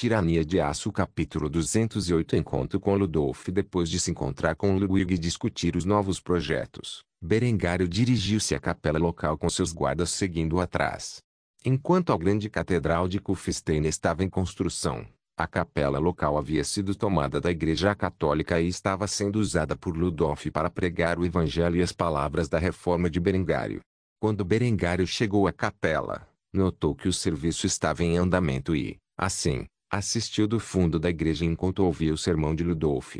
Tirania de Aço capítulo 208 Encontro com Ludolf. Depois de se encontrar com Ludwig e discutir os novos projetos, Berengário dirigiu-se à capela local com seus guardas seguindo atrás. Enquanto a grande catedral de Kufstein estava em construção, a capela local havia sido tomada da Igreja Católica e estava sendo usada por Ludolf para pregar o evangelho e as palavras da reforma de Berengário. Quando Berengário chegou à capela, notou que o serviço estava em andamento e, assim, assistiu do fundo da igreja enquanto ouvia o sermão de Ludolf.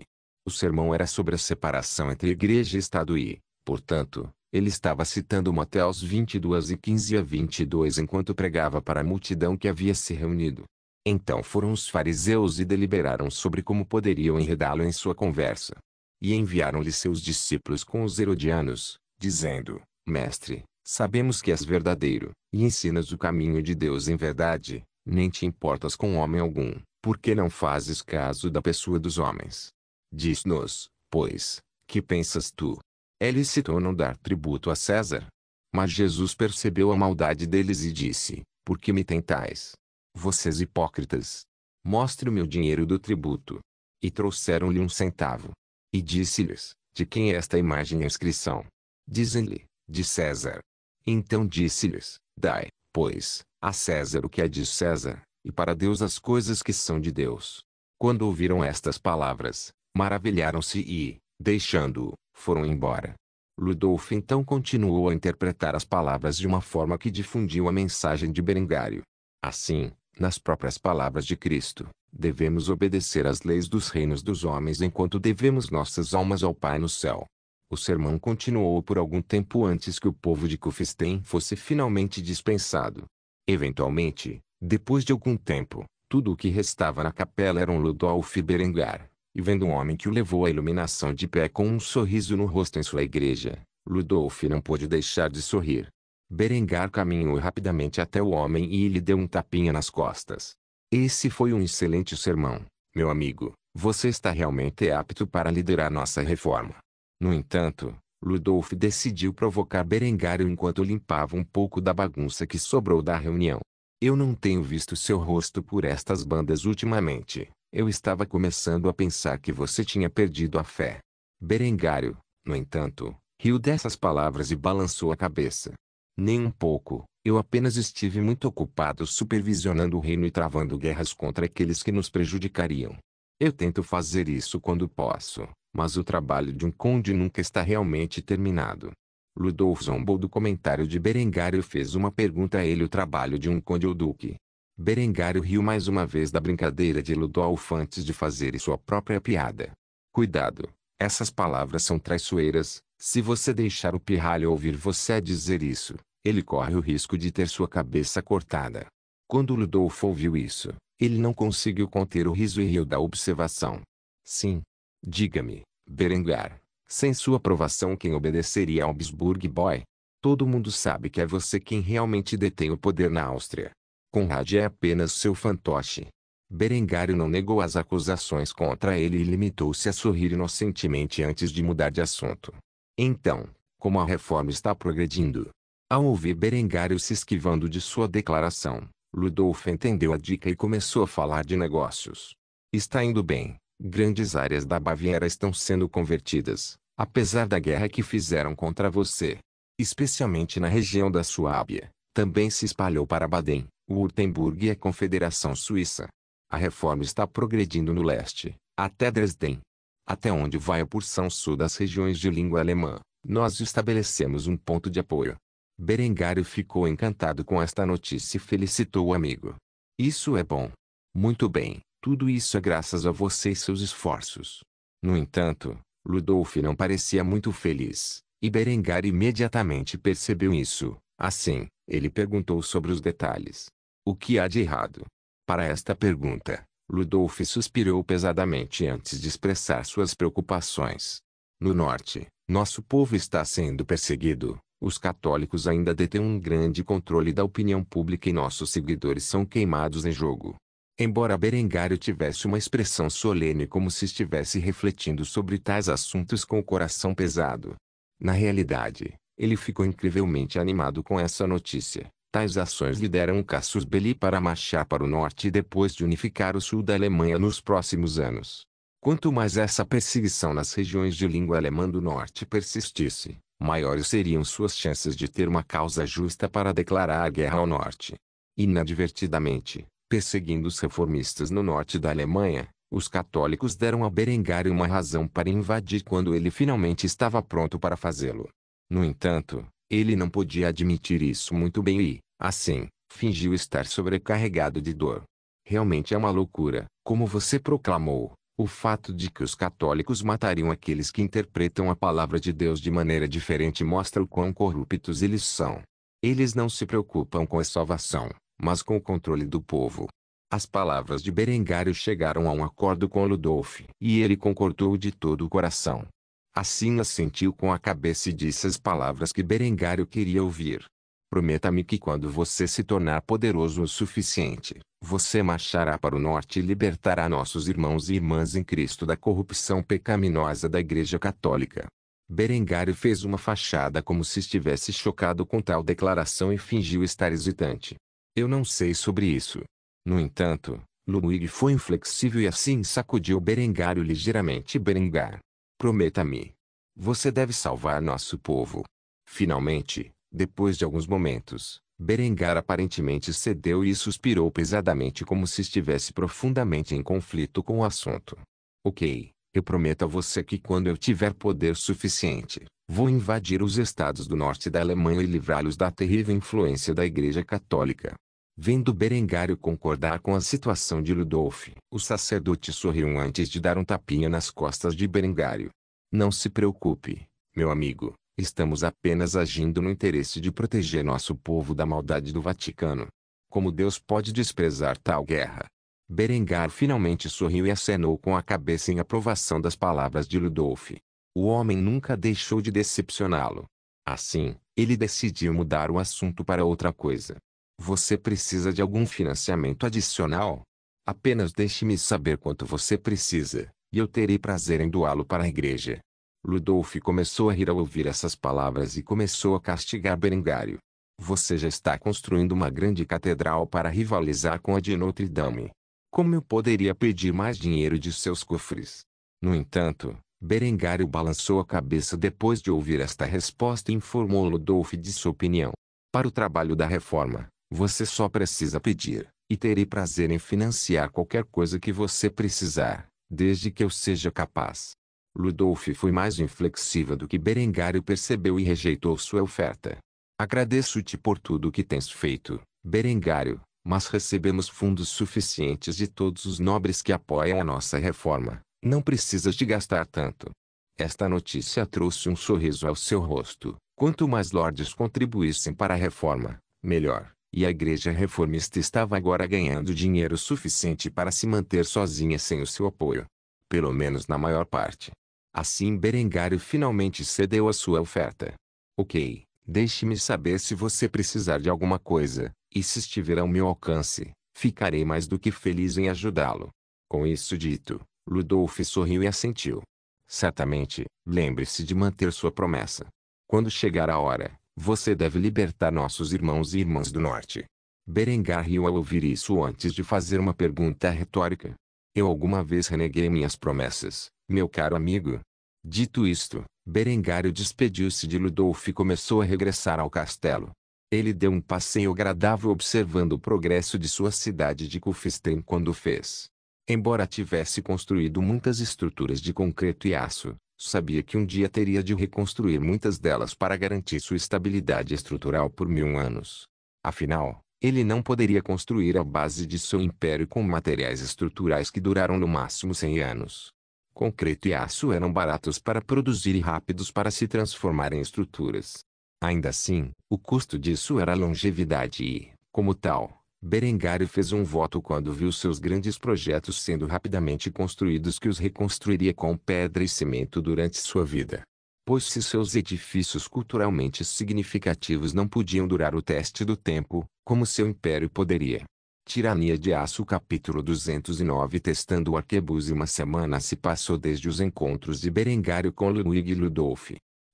O sermão era sobre a separação entre igreja e Estado e, portanto, ele estava citando Mateus 22:15-22 enquanto pregava para a multidão que havia se reunido. Então foram os fariseus e deliberaram sobre como poderiam enredá-lo em sua conversa. E enviaram-lhe seus discípulos com os herodianos, dizendo: Mestre, sabemos que és verdadeiro, e ensinas o caminho de Deus em verdade, nem te importas com homem algum, porque não fazes caso da pessoa dos homens. Diz-nos, pois, que pensas tu? É lícito ou não dar tributo a César? Mas Jesus percebeu a maldade deles e disse: Por que me tentais? Vocês hipócritas! Mostre-me o dinheiro do tributo. E trouxeram-lhe 1 centavo. E disse-lhes: De quem é esta imagem e inscrição? Dizem-lhe: De César. Então disse-lhes: Dai, pois, a César o que é de César, e para Deus as coisas que são de Deus. Quando ouviram estas palavras, maravilharam-se e, deixando-o, foram embora. Ludolf então continuou a interpretar as palavras de uma forma que difundiu a mensagem de Berengário. Assim, nas próprias palavras de Cristo, devemos obedecer às leis dos reinos dos homens enquanto devemos nossas almas ao Pai no céu. O sermão continuou por algum tempo antes que o povo de Kufstein fosse finalmente dispensado. Eventualmente, depois de algum tempo, tudo o que restava na capela eram Ludolf e Berengar, e vendo um homem que o levou à iluminação de pé com um sorriso no rosto em sua igreja, Ludolf não pôde deixar de sorrir. Berengar caminhou rapidamente até o homem e lhe deu um tapinha nas costas. Esse foi um excelente sermão, meu amigo, você está realmente apto para liderar nossa reforma. No entanto, Ludolf decidiu provocar Berengário enquanto limpava um pouco da bagunça que sobrou da reunião. Eu não tenho visto seu rosto por estas bandas ultimamente. Eu estava começando a pensar que você tinha perdido a fé. Berengário, no entanto, riu dessas palavras e balançou a cabeça. Nem um pouco, eu apenas estive muito ocupado supervisionando o reino e travando guerras contra aqueles que nos prejudicariam. Eu tento fazer isso quando posso, mas o trabalho de um conde nunca está realmente terminado. Ludolf zombou do comentário de Berengário e fez uma pergunta a ele: o trabalho de um conde ou duque? Berengário riu mais uma vez da brincadeira de Ludolf antes de fazer sua própria piada. Cuidado, essas palavras são traiçoeiras. Se você deixar o pirralho ouvir você dizer isso, ele corre o risco de ter sua cabeça cortada. Quando Ludolf ouviu isso, ele não conseguiu conter o riso e riu da observação. Sim. Diga-me, Berengar, sem sua aprovação quem obedeceria ao Habsburg Boy? Todo mundo sabe que é você quem realmente detém o poder na Áustria. Conrad é apenas seu fantoche. Berengário não negou as acusações contra ele e limitou-se a sorrir inocentemente antes de mudar de assunto. Então, como a reforma está progredindo? Ao ouvir Berengário se esquivando de sua declaração, Ludolf entendeu a dica e começou a falar de negócios. Está indo bem. Grandes áreas da Baviera estão sendo convertidas, apesar da guerra que fizeram contra você. Especialmente na região da Suábia, também se espalhou para Baden, Württemberg e a Confederação Suíça. A reforma está progredindo no leste, até Dresden. Até onde vai a porção sul das regiões de língua alemã, nós estabelecemos um ponto de apoio. Berengário ficou encantado com esta notícia e felicitou o amigo. Isso é bom. Muito bem. Tudo isso é graças a você e seus esforços. No entanto, Ludolf não parecia muito feliz, e Berengário imediatamente percebeu isso. Assim, ele perguntou sobre os detalhes. O que há de errado? Para esta pergunta, Ludolf suspirou pesadamente antes de expressar suas preocupações. No norte, nosso povo está sendo perseguido. Os católicos ainda detêm um grande controle da opinião pública e nossos seguidores são queimados em jogo. Embora Berengário tivesse uma expressão solene como se estivesse refletindo sobre tais assuntos com o coração pesado, na realidade, ele ficou incrivelmente animado com essa notícia. Tais ações lhe deram um casus belli para marchar para o norte e depois de unificar o sul da Alemanha nos próximos anos. Quanto mais essa perseguição nas regiões de língua alemã do norte persistisse, maiores seriam suas chances de ter uma causa justa para declarar guerra ao norte. Inadvertidamente, perseguindo os reformistas no norte da Alemanha, os católicos deram a Berengário uma razão para invadir quando ele finalmente estava pronto para fazê-lo. No entanto, ele não podia admitir isso muito bem e, assim, fingiu estar sobrecarregado de dor. Realmente é uma loucura, como você proclamou, o fato de que os católicos matariam aqueles que interpretam a palavra de Deus de maneira diferente mostra o quão corruptos eles são. Eles não se preocupam com a salvação, mas com o controle do povo. As palavras de Berengário chegaram a um acordo com Ludolf, e ele concordou de todo o coração. Assim assentiu com a cabeça e disse as palavras que Berengário queria ouvir. Prometa-me que quando você se tornar poderoso o suficiente, você marchará para o norte e libertará nossos irmãos e irmãs em Cristo da corrupção pecaminosa da Igreja Católica. Berengário fez uma fachada como se estivesse chocado com tal declaração e fingiu estar hesitante. Eu não sei sobre isso. No entanto, Ludwig foi inflexível e assim sacudiu Berengário ligeiramente. Berengar, prometa-me. Você deve salvar nosso povo. Finalmente, depois de alguns momentos, Berengar aparentemente cedeu e suspirou pesadamente como se estivesse profundamente em conflito com o assunto. Ok, eu prometo a você que quando eu tiver poder suficiente, vou invadir os estados do norte da Alemanha e livrá-los da terrível influência da Igreja Católica. Vendo Berengário concordar com a situação de Ludolf, o sacerdote sorriu antes de dar um tapinha nas costas de Berengário. Não se preocupe, meu amigo, estamos apenas agindo no interesse de proteger nosso povo da maldade do Vaticano. Como Deus pode desprezar tal guerra? Berengar finalmente sorriu e acenou com a cabeça em aprovação das palavras de Ludolf. O homem nunca deixou de decepcioná-lo. Assim, ele decidiu mudar o assunto para outra coisa. Você precisa de algum financiamento adicional? Apenas deixe-me saber quanto você precisa, e eu terei prazer em doá-lo para a igreja. Ludolf começou a rir ao ouvir essas palavras e começou a castigar Berengário. Você já está construindo uma grande catedral para rivalizar com a de Notre Dame. Como eu poderia pedir mais dinheiro de seus cofres? No entanto, Berengário balançou a cabeça depois de ouvir esta resposta e informou Ludolf de sua opinião. Para o trabalho da reforma, você só precisa pedir, e terei prazer em financiar qualquer coisa que você precisar, desde que eu seja capaz. Ludolf foi mais inflexível do que Berengário percebeu e rejeitou sua oferta. Agradeço-te por tudo o que tens feito, Berengário, mas recebemos fundos suficientes de todos os nobres que apoiam a nossa reforma, não precisas de gastar tanto. Esta notícia trouxe um sorriso ao seu rosto. Quanto mais lordes contribuíssem para a reforma, melhor. E a igreja reformista estava agora ganhando dinheiro suficiente para se manter sozinha sem o seu apoio. Pelo menos na maior parte. Assim Berengário finalmente cedeu a sua oferta. Ok, deixe-me saber se você precisar de alguma coisa, e se estiver ao meu alcance, ficarei mais do que feliz em ajudá-lo. Com isso dito, Ludolf sorriu e assentiu. Certamente, lembre-se de manter sua promessa. Quando chegar a hora, você deve libertar nossos irmãos e irmãs do norte. Berengar riu ao ouvir isso antes de fazer uma pergunta retórica. Eu alguma vez reneguei minhas promessas, meu caro amigo? Dito isto, Berengário despediu-se de Ludolf e começou a regressar ao castelo. Ele deu um passeio agradável observando o progresso de sua cidade de Kufstein quando o fez. Embora tivesse construído muitas estruturas de concreto e aço, sabia que um dia teria de reconstruir muitas delas para garantir sua estabilidade estrutural por 1000 anos. Afinal, ele não poderia construir a base de seu império com materiais estruturais que duraram no máximo 100 anos. Concreto e aço eram baratos para produzir e rápidos para se transformar em estruturas. Ainda assim, o custo disso era a longevidade e, como tal, Berengário fez um voto quando viu seus grandes projetos sendo rapidamente construídos que os reconstruiria com pedra e cimento durante sua vida. Pois se seus edifícios culturalmente significativos não podiam durar o teste do tempo, como seu império poderia? Tirania de Aço capítulo 209. Testando o arquebus. Uma semana se passou desde os encontros de Berengário com Ludwig e Ludolf.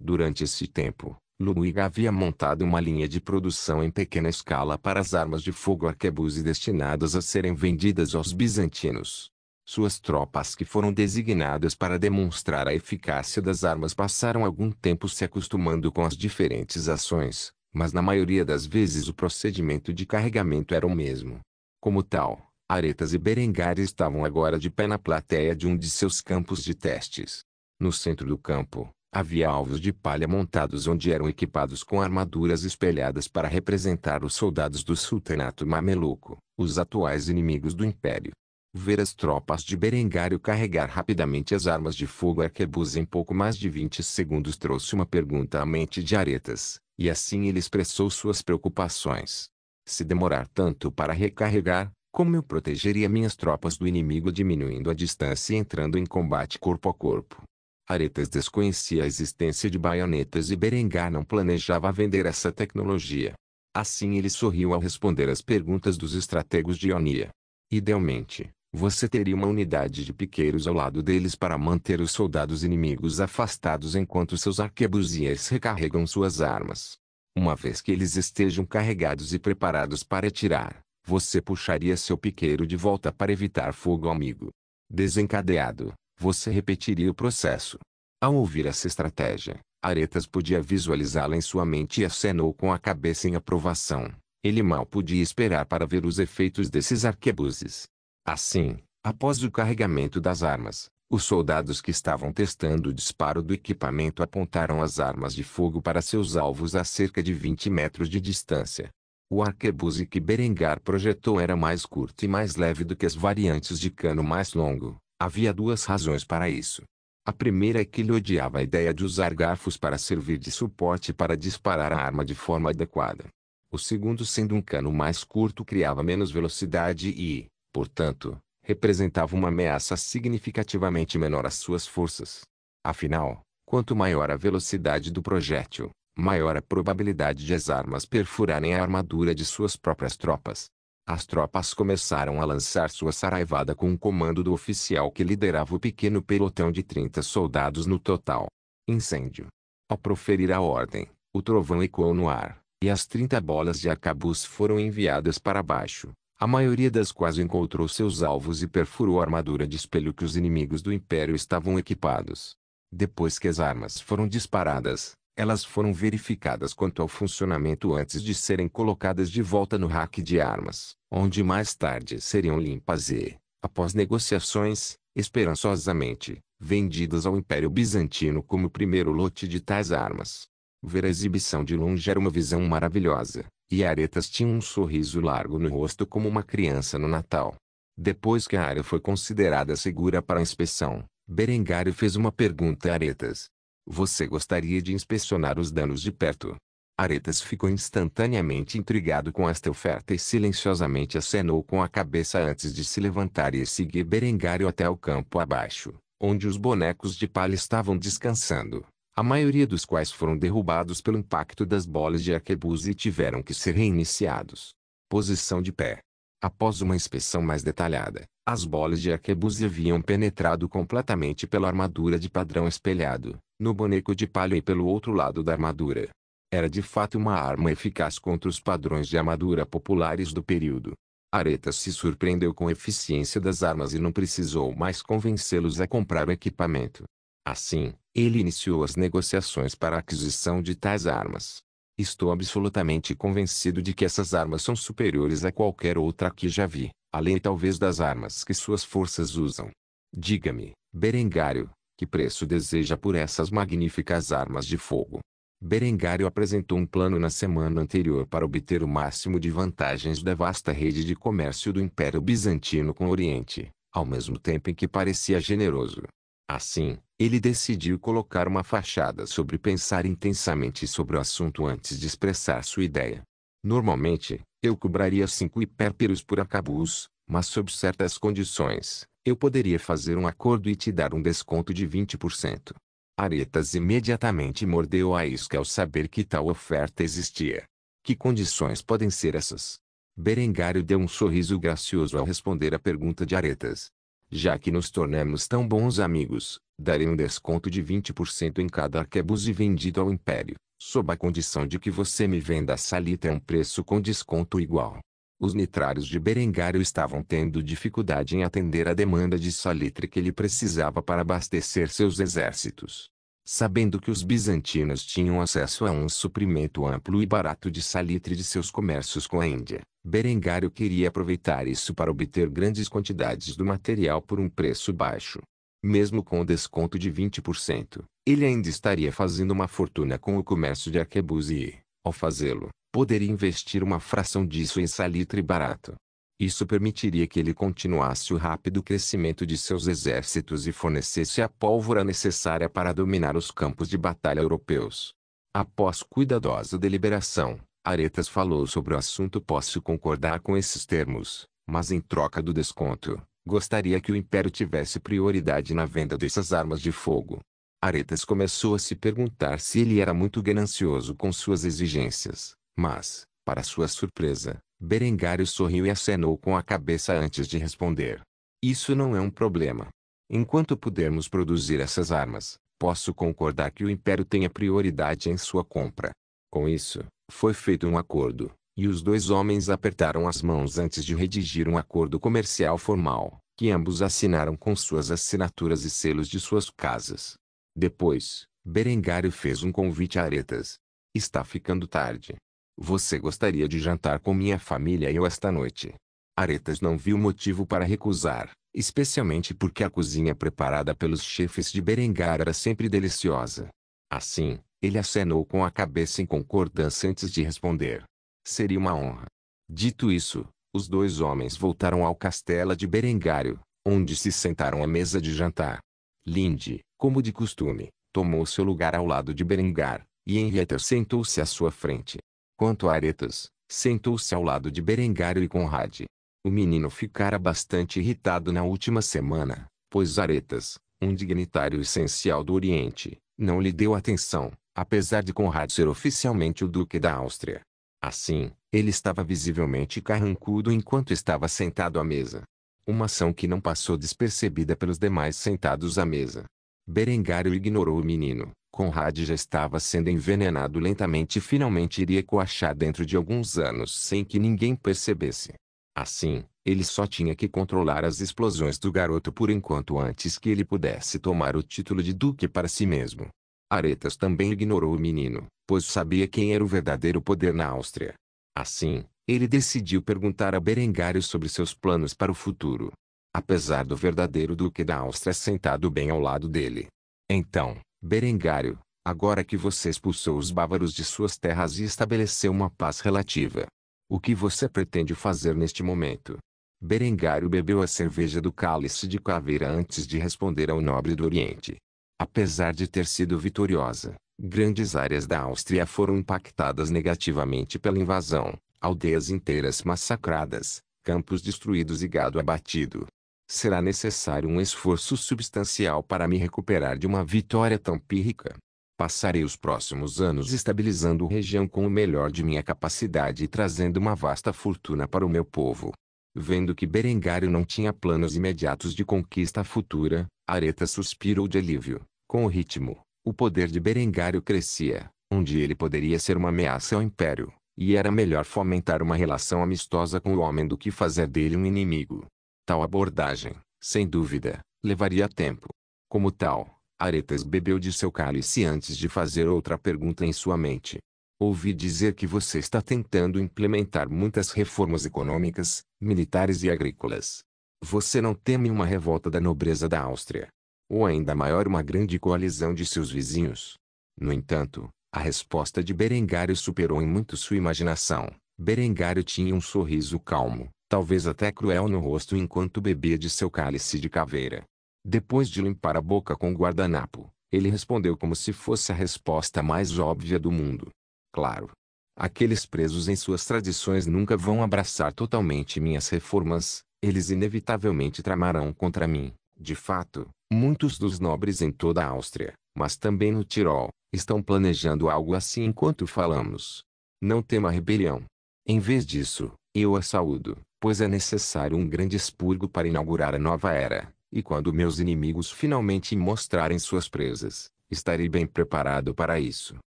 Durante esse tempo, Ludwig havia montado uma linha de produção em pequena escala para as armas de fogo arquebuse destinadas a serem vendidas aos bizantinos. Suas tropas, que foram designadas para demonstrar a eficácia das armas, passaram algum tempo se acostumando com as diferentes ações, mas na maioria das vezes o procedimento de carregamento era o mesmo. Como tal, Aretas e Berengar estavam agora de pé na plateia de um de seus campos de testes. No centro do campo, havia alvos de palha montados onde eram equipados com armaduras espelhadas para representar os soldados do sultanato mameluco, os atuais inimigos do império. Ver as tropas de Berengário carregar rapidamente as armas de fogo arquebuse em pouco mais de 20 segundos trouxe uma pergunta à mente de Aretas, e assim ele expressou suas preocupações. Se demorar tanto para recarregar, como eu protegeria minhas tropas do inimigo diminuindo a distância e entrando em combate corpo a corpo? Aretas desconhecia a existência de baionetas e Berengar não planejava vender essa tecnologia. Assim ele sorriu ao responder às perguntas dos estrategos de Ionia. Idealmente, você teria uma unidade de piqueiros ao lado deles para manter os soldados inimigos afastados enquanto seus arquebusiers recarregam suas armas. Uma vez que eles estejam carregados e preparados para atirar, você puxaria seu piqueiro de volta para evitar fogo amigo. Desencadeado, você repetiria o processo. Ao ouvir essa estratégia, Aretas podia visualizá-la em sua mente e acenou com a cabeça em aprovação. Ele mal podia esperar para ver os efeitos desses arquebuses. Assim, após o carregamento das armas, os soldados que estavam testando o disparo do equipamento apontaram as armas de fogo para seus alvos a cerca de 20 metros de distância. O arquebuse que Berengar projetou era mais curto e mais leve do que as variantes de cano mais longo. Havia duas razões para isso. A primeira é que ele odiava a ideia de usar garfos para servir de suporte para disparar a arma de forma adequada. O segundo, sendo um cano mais curto, criava menos velocidade e, portanto, representava uma ameaça significativamente menor às suas forças. Afinal, quanto maior a velocidade do projétil, maior a probabilidade de as armas perfurarem a armadura de suas próprias tropas. As tropas começaram a lançar sua saraivada com o comando do oficial que liderava o pequeno pelotão de 30 soldados no total. Incêndio. Ao proferir a ordem, o trovão ecoou no ar, e as 30 bolas de arcabuz foram enviadas para baixo, a maioria das quais encontrou seus alvos e perfurou a armadura de espelho que os inimigos do Império estavam equipados. Depois que as armas foram disparadas, elas foram verificadas quanto ao funcionamento antes de serem colocadas de volta no rack de armas, onde mais tarde seriam limpas e, após negociações, esperançosamente, vendidas ao Império Bizantino como o primeiro lote de tais armas. Ver a exibição de longe era uma visão maravilhosa, e Aretas tinha um sorriso largo no rosto como uma criança no Natal. Depois que a área foi considerada segura para a inspeção, Berengário fez uma pergunta a Aretas. Você gostaria de inspecionar os danos de perto? Aretas ficou instantaneamente intrigado com esta oferta e silenciosamente acenou com a cabeça antes de se levantar e seguir Berengário até o campo abaixo, onde os bonecos de palha estavam descansando, a maioria dos quais foram derrubados pelo impacto das bolas de arquebuse e tiveram que ser reiniciados. Posição de pé. Após uma inspeção mais detalhada, as bolas de arquebuse haviam penetrado completamente pela armadura de padrão espelhado, no boneco de palha e pelo outro lado da armadura. Era de fato uma arma eficaz contra os padrões de armadura populares do período. Aretas se surpreendeu com a eficiência das armas e não precisou mais convencê-los a comprar o equipamento. Assim, ele iniciou as negociações para a aquisição de tais armas. Estou absolutamente convencido de que essas armas são superiores a qualquer outra que já vi, além talvez das armas que suas forças usam. Diga-me, Berengário, que preço deseja por essas magníficas armas de fogo? Berengário apresentou um plano na semana anterior para obter o máximo de vantagens da vasta rede de comércio do Império Bizantino com o Oriente, ao mesmo tempo em que parecia generoso. Assim, ele decidiu colocar uma fachada sobre pensar intensamente sobre o assunto antes de expressar sua ideia. Normalmente, eu cobraria 5 hipérperos por arcabuz, mas sob certas condições, eu poderia fazer um acordo e te dar um desconto de 20%. Aretas imediatamente mordeu a isca ao saber que tal oferta existia. Que condições podem ser essas? Berengário deu um sorriso gracioso ao responder à pergunta de Aretas. Já que nos tornamos tão bons amigos, Darei um desconto de 20% em cada arquebuse vendido ao Império, sob a condição de que você me venda a salitre a um preço com desconto igual. Os nitrários de Berengário estavam tendo dificuldade em atender a demanda de salitre que ele precisava para abastecer seus exércitos. Sabendo que os bizantinos tinham acesso a um suprimento amplo e barato de salitre de seus comércios com a Índia, Berengário queria aproveitar isso para obter grandes quantidades do material por um preço baixo. Mesmo com o desconto de 20%, ele ainda estaria fazendo uma fortuna com o comércio de arquebuse e, ao fazê-lo, poderia investir uma fração disso em salitre barato. Isso permitiria que ele continuasse o rápido crescimento de seus exércitos e fornecesse a pólvora necessária para dominar os campos de batalha europeus. Após cuidadosa deliberação, Aretas falou sobre o assunto. Posso concordar com esses termos, mas em troca do desconto, gostaria que o Império tivesse prioridade na venda dessas armas de fogo. Aretas começou a se perguntar se ele era muito ganancioso com suas exigências, mas, para sua surpresa, Berengário sorriu e acenou com a cabeça antes de responder. Isso não é um problema. Enquanto pudermos produzir essas armas, posso concordar que o Império tenha prioridade em sua compra. Com isso, foi feito um acordo, e os dois homens apertaram as mãos antes de redigir um acordo comercial formal, que ambos assinaram com suas assinaturas e selos de suas casas. Depois, Berengário fez um convite a Aretas. Está ficando tarde. Você gostaria de jantar com minha família e eu esta noite? Aretas não viu motivo para recusar, especialmente porque a cozinha preparada pelos chefes de Berengário era sempre deliciosa. Assim, ele acenou com a cabeça em concordância antes de responder. Seria uma honra. Dito isso, os dois homens voltaram ao castelo de Berengário, onde se sentaram à mesa de jantar. Linde, como de costume, tomou seu lugar ao lado de Berengar, e Henrietta sentou-se à sua frente. Quanto a Aretas, sentou-se ao lado de Berengário e Conrad. O menino ficara bastante irritado na última semana, pois Aretas, um dignitário essencial do Oriente, não lhe deu atenção, apesar de Conrad ser oficialmente o Duque da Áustria. Assim, ele estava visivelmente carrancudo enquanto estava sentado à mesa. Uma ação que não passou despercebida pelos demais sentados à mesa. Berengário ignorou o menino. Conrad já estava sendo envenenado lentamente e finalmente iria coachar dentro de alguns anos sem que ninguém percebesse. Assim, ele só tinha que controlar as explosões do garoto por enquanto antes que ele pudesse tomar o título de duque para si mesmo. Aretas também ignorou o menino, pois sabia quem era o verdadeiro poder na Áustria. Assim, ele decidiu perguntar a Berengário sobre seus planos para o futuro. Apesar do verdadeiro duque da Áustria sentado bem ao lado dele. Então, Berengário, agora que você expulsou os bávaros de suas terras e estabeleceu uma paz relativa, o que você pretende fazer neste momento? Berengário bebeu a cerveja do cálice de caveira antes de responder ao nobre do Oriente. Apesar de ter sido vitoriosa, grandes áreas da Áustria foram impactadas negativamente pela invasão, aldeias inteiras massacradas, campos destruídos e gado abatido. Será necessário um esforço substancial para me recuperar de uma vitória tão pírrica. Passarei os próximos anos estabilizando a região com o melhor de minha capacidade e trazendo uma vasta fortuna para o meu povo. Vendo que Berengário não tinha planos imediatos de conquista futura, Aretas suspirou de alívio. Com o ritmo, o poder de Berengário crescia, onde ele poderia ser uma ameaça ao Império, e era melhor fomentar uma relação amistosa com o homem do que fazer dele um inimigo. Tal abordagem, sem dúvida, levaria tempo. Como tal, Aretas bebeu de seu cálice antes de fazer outra pergunta em sua mente. Ouvi dizer que você está tentando implementar muitas reformas econômicas, militares e agrícolas. Você não teme uma revolta da nobreza da Áustria? Ou ainda maior, uma grande coalizão de seus vizinhos? No entanto, a resposta de Berengário superou em muito sua imaginação. Berengário tinha um sorriso calmo, talvez até cruel no rosto enquanto bebia de seu cálice de caveira. Depois de limpar a boca com o guardanapo, ele respondeu como se fosse a resposta mais óbvia do mundo. Claro. Aqueles presos em suas tradições nunca vão abraçar totalmente minhas reformas, eles inevitavelmente tramarão contra mim. De fato, muitos dos nobres em toda a Áustria, mas também no Tirol, estão planejando algo assim enquanto falamos. Não tema a rebelião. Em vez disso, eu a saúdo, pois é necessário um grande expurgo para inaugurar a nova era, e quando meus inimigos finalmente me mostrarem suas presas, estarei bem preparado para isso.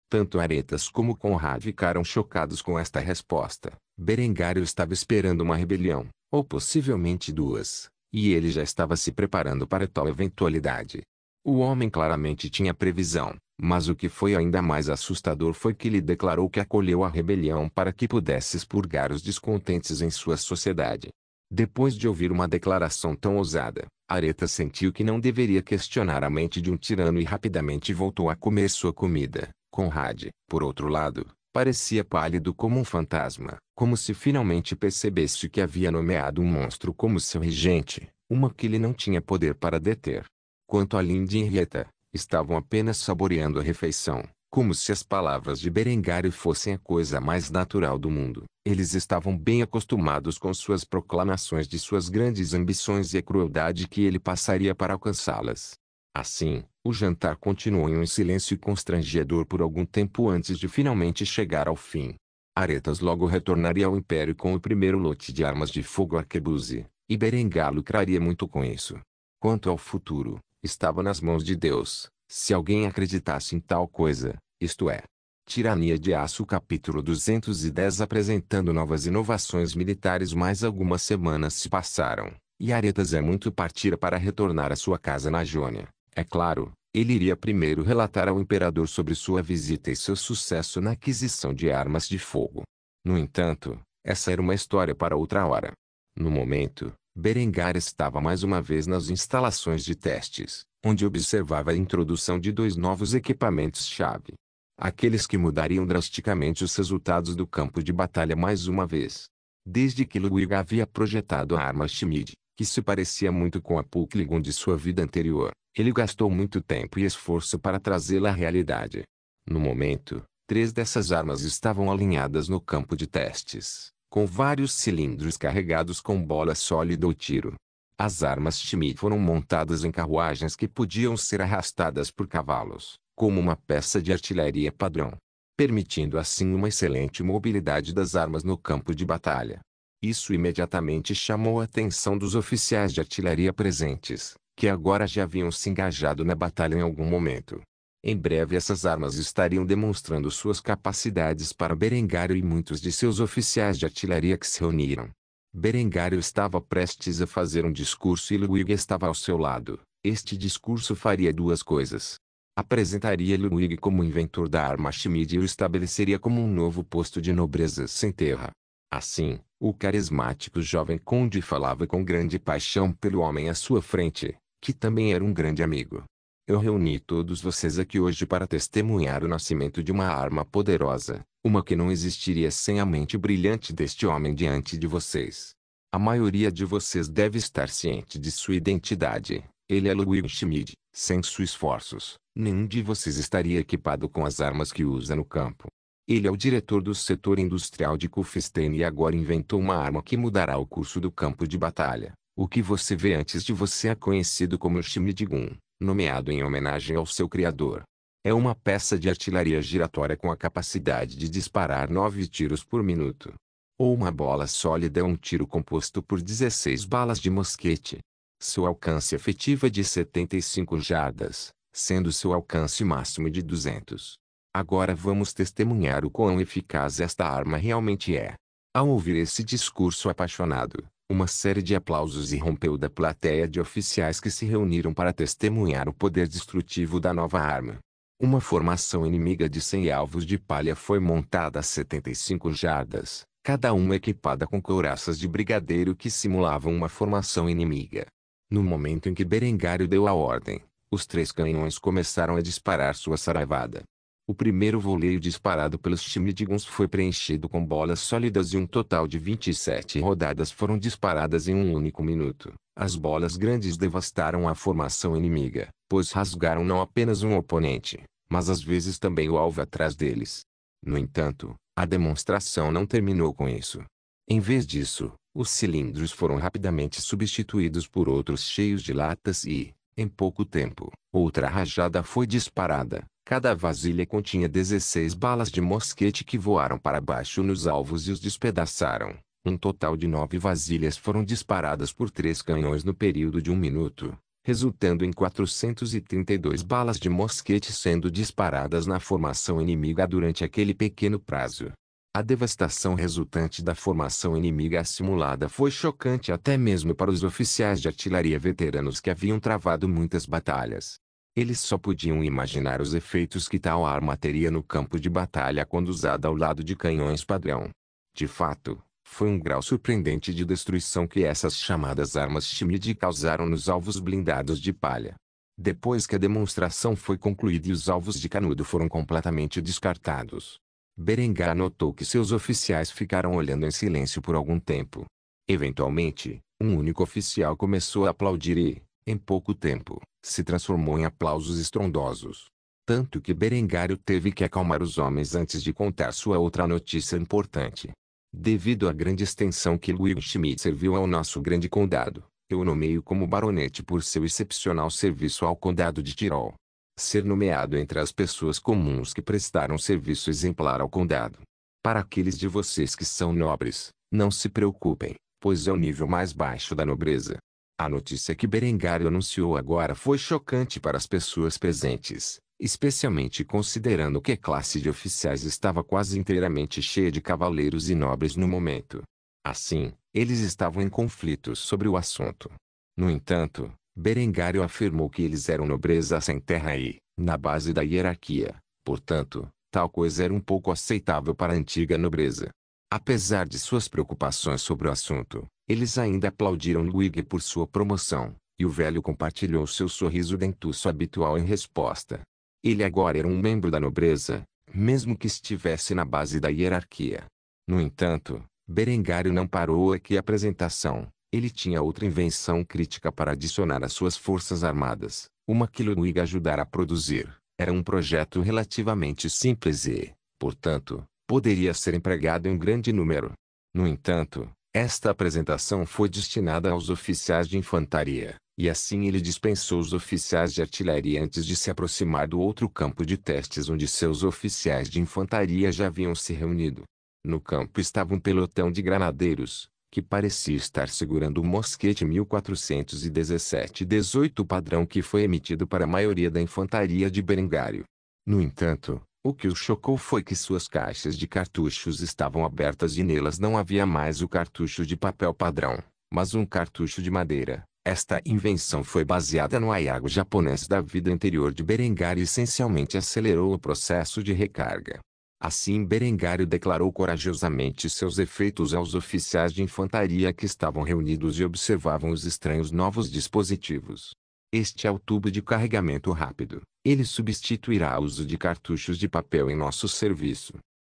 Tanto Aretas como Conrad ficaram chocados com esta resposta. Berengário estava esperando uma rebelião, ou possivelmente duas, e ele já estava se preparando para tal eventualidade. O homem claramente tinha previsão, mas o que foi ainda mais assustador foi que ele declarou que acolheu a rebelião para que pudesse expurgar os descontentes em sua sociedade. Depois de ouvir uma declaração tão ousada, Aretas sentiu que não deveria questionar a mente de um tirano e rapidamente voltou a comer sua comida. Conrad, por outro lado, parecia pálido como um fantasma, como se finalmente percebesse que havia nomeado um monstro como seu regente, uma que ele não tinha poder para deter. Quanto a Lindy e Henrietta, estavam apenas saboreando a refeição, como se as palavras de Berengário fossem a coisa mais natural do mundo. Eles estavam bem acostumados com suas proclamações de suas grandes ambições e a crueldade que ele passaria para alcançá-las. Assim, o jantar continuou em um silêncio constrangedor por algum tempo antes de finalmente chegar ao fim. Aretas logo retornaria ao Império com o primeiro lote de armas de fogo arquebuse, e Berengar lucraria muito com isso. Quanto ao futuro, estava nas mãos de Deus, se alguém acreditasse em tal coisa, isto é. Tirania de Aço capítulo 210 apresentando novas inovações militares. Mais algumas semanas se passaram, e Aretas muito partira para retornar à sua casa na Jônia. É claro, ele iria primeiro relatar ao imperador sobre sua visita e seu sucesso na aquisição de armas de fogo. No entanto, essa era uma história para outra hora. No momento, Berengar estava mais uma vez nas instalações de testes, onde observava a introdução de dois novos equipamentos-chave. Aqueles que mudariam drasticamente os resultados do campo de batalha mais uma vez. Desde que Ludwig havia projetado a arma Schmidt, que se parecia muito com a Pulkligun de sua vida anterior, ele gastou muito tempo e esforço para trazê-la à realidade. No momento, 3 dessas armas estavam alinhadas no campo de testes, com vários cilindros carregados com bola sólida ou tiro. As armas Schmidt foram montadas em carruagens que podiam ser arrastadas por cavalos, como uma peça de artilharia padrão, permitindo assim uma excelente mobilidade das armas no campo de batalha. Isso imediatamente chamou a atenção dos oficiais de artilharia presentes, que agora já haviam se engajado na batalha em algum momento. Em breve essas armas estariam demonstrando suas capacidades para Berengário e muitos de seus oficiais de artilharia que se reuniram. Berengário estava prestes a fazer um discurso e Ludwig estava ao seu lado. Este discurso faria duas coisas. Apresentaria Ludwig como inventor da arma Schmidt e o estabeleceria como um novo posto de nobreza sem terra. Assim, o carismático jovem conde falava com grande paixão pelo homem à sua frente, que também era um grande amigo. Eu reuni todos vocês aqui hoje para testemunhar o nascimento de uma arma poderosa, uma que não existiria sem a mente brilhante deste homem diante de vocês. A maioria de vocês deve estar ciente de sua identidade. Ele é Ludwig Schmidt. Sem seus esforços, nenhum de vocês estaria equipado com as armas que usa no campo. Ele é o diretor do setor industrial de Kufstein e agora inventou uma arma que mudará o curso do campo de batalha. O que você vê antes de você é conhecido como Schmidt-Gun, nomeado em homenagem ao seu criador. É uma peça de artilharia giratória com a capacidade de disparar 9 tiros por minuto. Ou uma bola sólida é um tiro composto por 16 balas de mosquete. Seu alcance efetivo é de 75 jardas, sendo seu alcance máximo de 200. Agora vamos testemunhar o quão eficaz esta arma realmente é. Ao ouvir esse discurso apaixonado, uma série de aplausos irrompeu da plateia de oficiais que se reuniram para testemunhar o poder destrutivo da nova arma. Uma formação inimiga de 100 alvos de palha foi montada a 75 jardas, cada uma equipada com couraças de brigadeiro que simulavam uma formação inimiga. No momento em que Berengário deu a ordem, os 3 canhões começaram a disparar sua saraivada. O primeiro voleio disparado pelos Schmidt-Guns foi preenchido com bolas sólidas e um total de 27 rodadas foram disparadas em um único minuto. As bolas grandes devastaram a formação inimiga, pois rasgaram não apenas um oponente, mas às vezes também o alvo atrás deles. No entanto, a demonstração não terminou com isso. Em vez disso, os cilindros foram rapidamente substituídos por outros cheios de latas e, em pouco tempo, outra rajada foi disparada. Cada vasilha continha 16 balas de mosquete que voaram para baixo nos alvos e os despedaçaram. Um total de 9 vasilhas foram disparadas por 3 canhões no período de 1 minuto, resultando em 432 balas de mosquete sendo disparadas na formação inimiga durante aquele pequeno prazo. A devastação resultante da formação inimiga simulada foi chocante até mesmo para os oficiais de artilharia veteranos que haviam travado muitas batalhas. Eles só podiam imaginar os efeitos que tal arma teria no campo de batalha quando usada ao lado de canhões padrão. De fato, foi um grau surpreendente de destruição que essas chamadas armas Schmidt causaram nos alvos blindados de palha. Depois que a demonstração foi concluída e os alvos de canudo foram completamente descartados, Berengar notou que seus oficiais ficaram olhando em silêncio por algum tempo. Eventualmente, um único oficial começou a aplaudir e, em pouco tempo, se transformou em aplausos estrondosos. Tanto que Berengário teve que acalmar os homens antes de contar sua outra notícia importante. Devido à grande extensão que Ludwig Schmidt serviu ao nosso grande condado, eu o nomeio como baronete por seu excepcional serviço ao condado de Tirol. Ser nomeado entre as pessoas comuns que prestaram serviço exemplar ao condado. Para aqueles de vocês que são nobres, não se preocupem, pois é o nível mais baixo da nobreza. A notícia que Berengário anunciou agora foi chocante para as pessoas presentes, especialmente considerando que a classe de oficiais estava quase inteiramente cheia de cavaleiros e nobres no momento. Assim, eles estavam em conflitos sobre o assunto. No entanto, Berengário afirmou que eles eram nobreza sem terra e, na base da hierarquia, portanto, tal coisa era um pouco aceitável para a antiga nobreza. Apesar de suas preocupações sobre o assunto, eles ainda aplaudiram Ludwig por sua promoção, e o velho compartilhou seu sorriso dentuço habitual em resposta. Ele agora era um membro da nobreza, mesmo que estivesse na base da hierarquia. No entanto, Berengário não parou aqui a apresentação. Ele tinha outra invenção crítica para adicionar às suas forças armadas, uma que Ludwig ajudara a produzir. Era um projeto relativamente simples e, portanto, poderia ser empregado em grande número. No entanto, esta apresentação foi destinada aos oficiais de infantaria, e assim ele dispensou os oficiais de artilharia antes de se aproximar do outro campo de testes onde seus oficiais de infantaria já haviam se reunido. No campo estava um pelotão de granadeiros, que parecia estar segurando o mosquete 1417-18 padrão que foi emitido para a maioria da infantaria de Berengário. No entanto, o que o chocou foi que suas caixas de cartuchos estavam abertas e nelas não havia mais o cartucho de papel padrão, mas um cartucho de madeira. Esta invenção foi baseada no aiago japonês da vida anterior de Berengário e essencialmente acelerou o processo de recarga. Assim Berengário declarou corajosamente seus efeitos aos oficiais de infantaria que estavam reunidos e observavam os estranhos novos dispositivos. Este é o tubo de carregamento rápido. Ele substituirá o uso de cartuchos de papel em nosso serviço.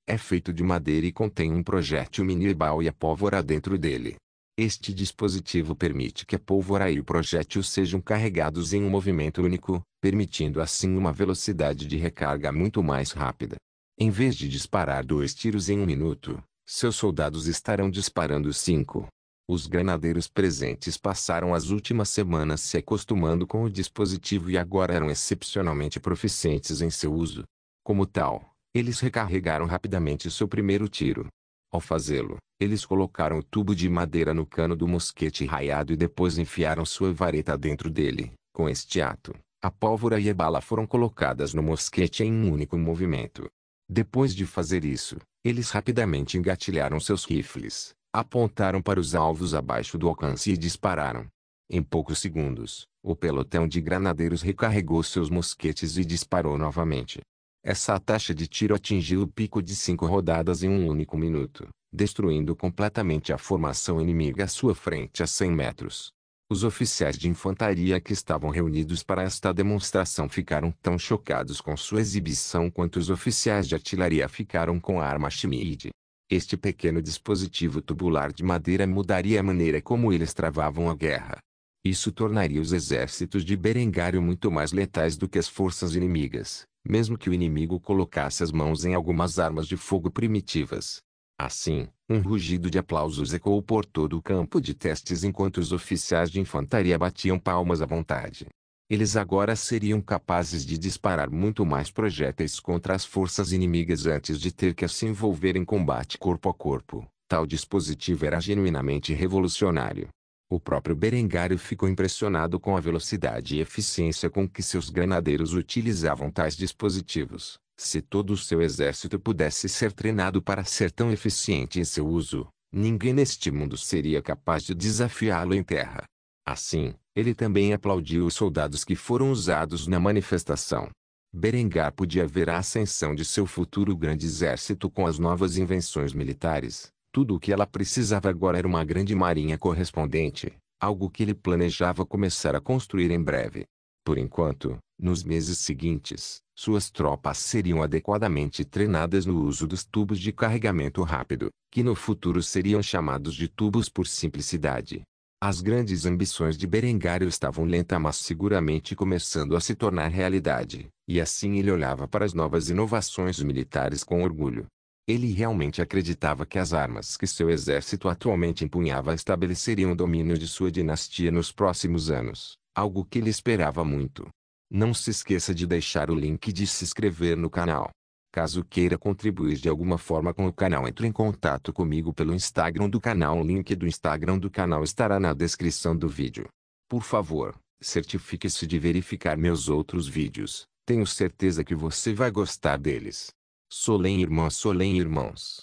É feito de madeira e contém um projétil mini-bal e a pólvora dentro dele. Este dispositivo permite que a pólvora e o projétil sejam carregados em um movimento único, permitindo assim uma velocidade de recarga muito mais rápida. Em vez de disparar 2 tiros em 1 minuto, seus soldados estarão disparando 5. Os granadeiros presentes passaram as últimas semanas se acostumando com o dispositivo e agora eram excepcionalmente proficientes em seu uso. Como tal, eles recarregaram rapidamente seu primeiro tiro. Ao fazê-lo, eles colocaram o tubo de madeira no cano do mosquete raiado e depois enfiaram sua vareta dentro dele. Com este ato, a pólvora e a bala foram colocadas no mosquete em um único movimento. Depois de fazer isso, eles rapidamente engatilharam seus rifles, apontaram para os alvos abaixo do alcance e dispararam. Em poucos segundos, o pelotão de granadeiros recarregou seus mosquetes e disparou novamente. Essa taxa de tiro atingiu o pico de 5 rodadas em um único minuto, destruindo completamente a formação inimiga à sua frente a 100 metros. Os oficiais de infantaria que estavam reunidos para esta demonstração ficaram tão chocados com sua exibição quanto os oficiais de artilharia ficaram com a arma Schmidt. Este pequeno dispositivo tubular de madeira mudaria a maneira como eles travavam a guerra. Isso tornaria os exércitos de Berengário muito mais letais do que as forças inimigas, mesmo que o inimigo colocasse as mãos em algumas armas de fogo primitivas. Assim, um rugido de aplausos ecoou por todo o campo de testes enquanto os oficiais de infantaria batiam palmas à vontade. Eles agora seriam capazes de disparar muito mais projéteis contra as forças inimigas antes de ter que se envolver em combate corpo a corpo, Tal dispositivo era genuinamente revolucionário. O próprio Berengário ficou impressionado com a velocidade e eficiência com que seus granadeiros utilizavam tais dispositivos. Se todo o seu exército pudesse ser treinado para ser tão eficiente em seu uso, ninguém neste mundo seria capaz de desafiá-lo em terra. Assim, ele também aplaudiu os soldados que foram usados na manifestação. Berengar podia ver a ascensão de seu futuro grande exército com as novas invenções militares. Tudo o que ela precisava agora era uma grande marinha correspondente, algo que ele planejava começar a construir em breve. Por enquanto, nos meses seguintes, suas tropas seriam adequadamente treinadas no uso dos tubos de carregamento rápido, que no futuro seriam chamados de tubos por simplicidade. As grandes ambições de Berengário estavam lenta mas seguramente começando a se tornar realidade, e assim ele olhava para as novas inovações militares com orgulho. Ele realmente acreditava que as armas que seu exército atualmente empunhava estabeleceriam o domínio de sua dinastia nos próximos anos, algo que ele esperava muito. Não se esqueça de deixar o link de se inscrever no canal. Caso queira contribuir de alguma forma com o canal, entre em contato comigo pelo Instagram do canal. O link do Instagram do canal estará na descrição do vídeo. Por favor, certifique-se de verificar meus outros vídeos. Tenho certeza que você vai gostar deles. Solém irmãos.